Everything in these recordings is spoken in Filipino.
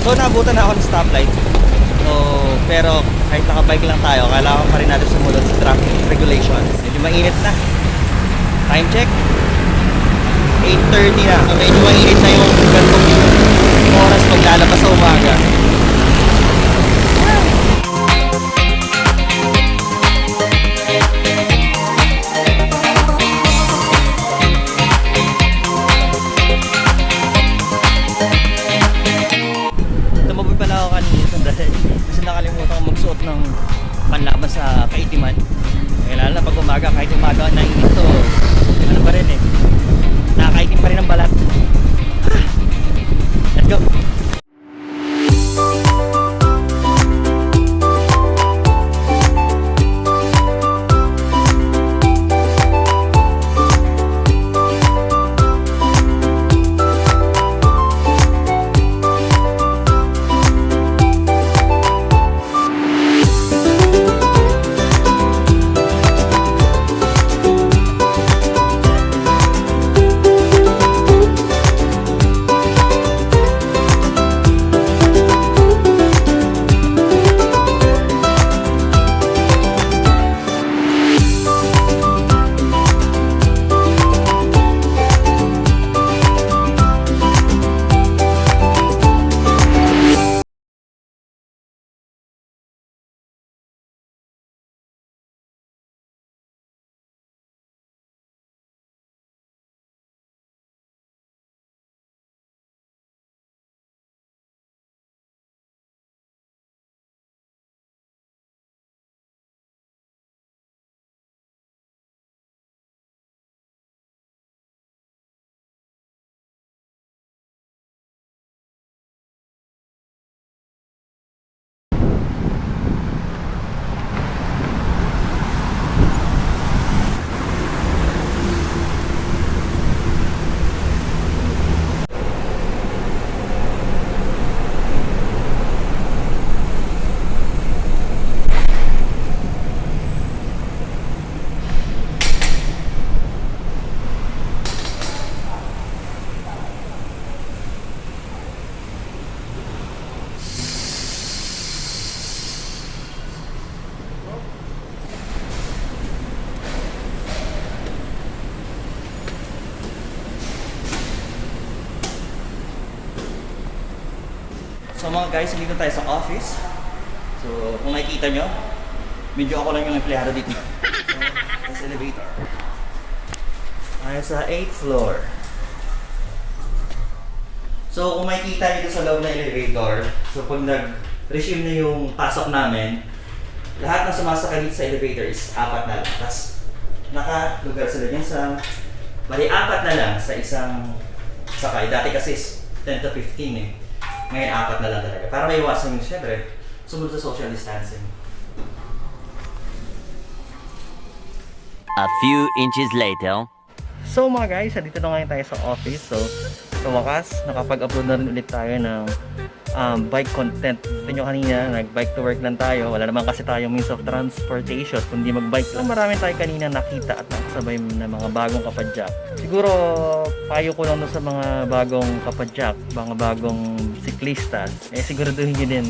So naabutan na ako ng stoplight. So, pero kahit nakabike lang tayo, kailangan pa rin natin sumunod sa traffic regulations. Medyo mainit na. Time check. 8:30 na. So, medyo mainit na yung gantong oras paglalabas sa umaga. Tumabi pala ako kanina dahil kasi nakalimutan ko magsuot ng panlaban sa kaitiman. Kaya lalo na pag umaga, kahit umaga na init to, ano pa rin eh, nakakaitim pa rin ang balat. Let's go! So mga guys, dito tayo sa office. So kung nakikita nyo, medyo ako lang yung empleyado dito. Sa elevator. Tayo sa 8th floor. So kung makikita nyo sa loob ng elevator, so pag nag-resume na yung pasok namin, lahat ng sumasakay dito sa elevator is 4 na lang. Tapos naka-lugar sila dyan sa, bali 4 na lang sa isang sakay. Dati kasi 10 to 15 eh. Ngayon 4 na lang talaga. Para may iwasan yung syempre, sumunod sa social distancing. A few inches later. So mga guys, dito na ngayon tayo sa office. So, sa wakas, nakapag-upload na rin ulit tayo ng bike content. Gusto nyo kanina, nag-bike to work lang tayo. Wala naman kasi tayong means of transportation, kundi mag-bike lang. Marami tayo kanina nakita at nakasabay na mga bagong kapadyak. Siguro, payo ko lang sa mga bagong kapadyak, mga bagong siklistas. Siguraduhin nyo din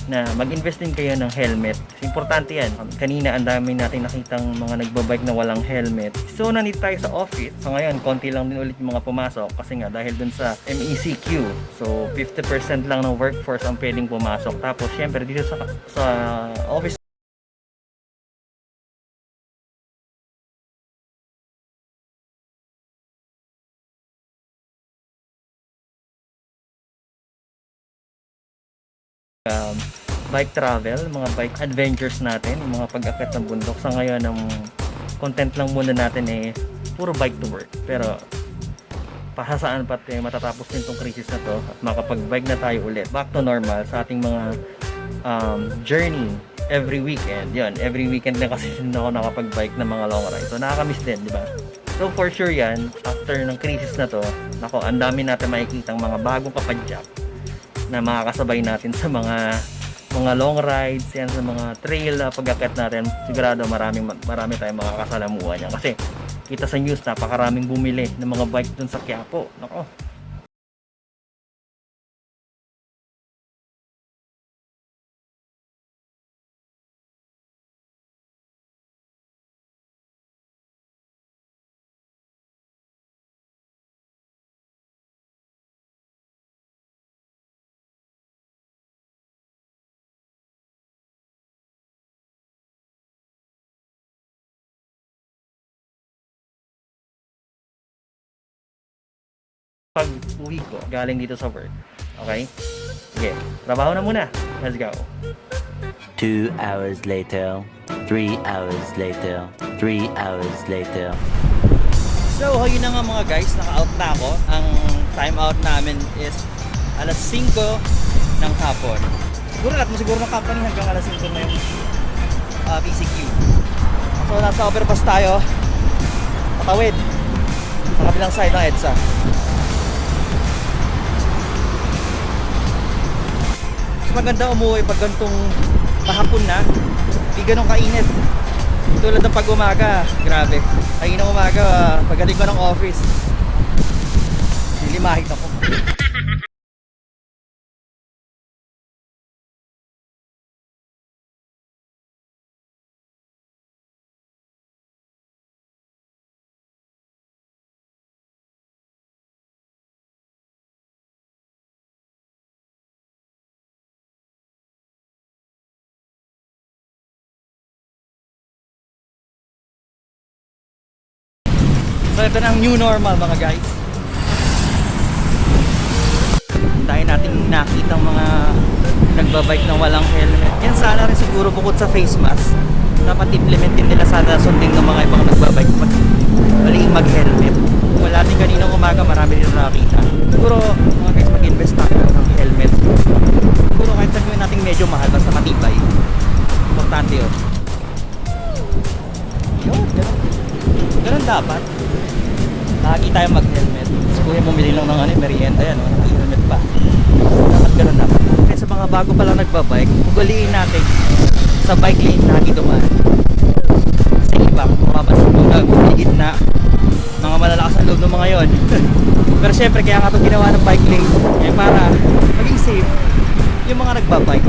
na mag-invest din kayo ng helmet. Importante yan. Kanina ang dami natin nakitang mga nagbabike na walang helmet. So nandito tayo sa office. So ngayon, konti lang din ulit yung mga pumasok kasi nga dahil dun sa MECQ. So 50% lang ng workforce ang pwedeng pumasok. Tapos syempre dito sa office bike travel, mga bike adventures natin, yung mga pag-akit ng bundok. Sa ngayon, ang content lang muna natin eh puro bike to work. Pero pasasaan pati matatapos din tong crisis na to at makapag-bike na tayo ulit. Back to normal sa ating mga journey every weekend. Yun, every weekend na kasi ako nakapag-bike ng mga long ride. So nakakamiss din, di ba? So for sure yan, after ng crisis na to, nako, ang dami natin makikitang mga bagong kapadyak na makakasabay natin sa mga long rides, yan, sa mga trail pag-akit natin. Sigurado marami tayong makakasalamuhan yan. Kasi kita sa news, napakaraming bumili ng mga bike dun sa Quiapo. Nako, uwi ko galing dito sa work. Okay? Sige, trabaho na muna. Let's go. 2 hours later. 3 hours later. 3 hours later. So, yun na nga mga guys, naka-out na ako. Ang time out namin is alas 5 ng hapon. Siguro lahat mo siguro ng company hanggang alas 5 na yung PCQ. So, nasa overpass tayo. Patawid. Sa kabilang side ng EDSA. Mas maganda umuwi pag ganitong mahapon na. Hindi ganun kainit. Tulad ng pag-umaga, grabe. Ayun ng umaga, pagdating ko ng office, nilimahit ako. So ito na ang new normal mga guys. Dahil nating nakita mga nagbabike na walang helmet. Yan sana rin siguro bukod sa face mask. Dapat implementin nila sana sundin ng mga ibang nagbabike. Maling mag-helmet. Wala din kaninang umaga marami din nakita. Siguro mga guys mag-invest tayo ng helmet. Siguro kahit sabihin natin medyo mahal basta matibay. Importante yun. Yun, ganun. Ganun dapat. Lagi tayo mag-helmet. Tapos kuya bumili lang ng merienda yan, naka-helmet pa. Dapat ganun dapat. Kaya sa mga bago pa lang nagbabike, ugaliin natin sa bike lane lagi dumaan. Kasi iba, mababasa mo nagigit na mga malalakas ang loob ng mga yon. Pero syempre, kaya nga ito ginawa ng bike lane eh, para maging safe yung mga nagbabike.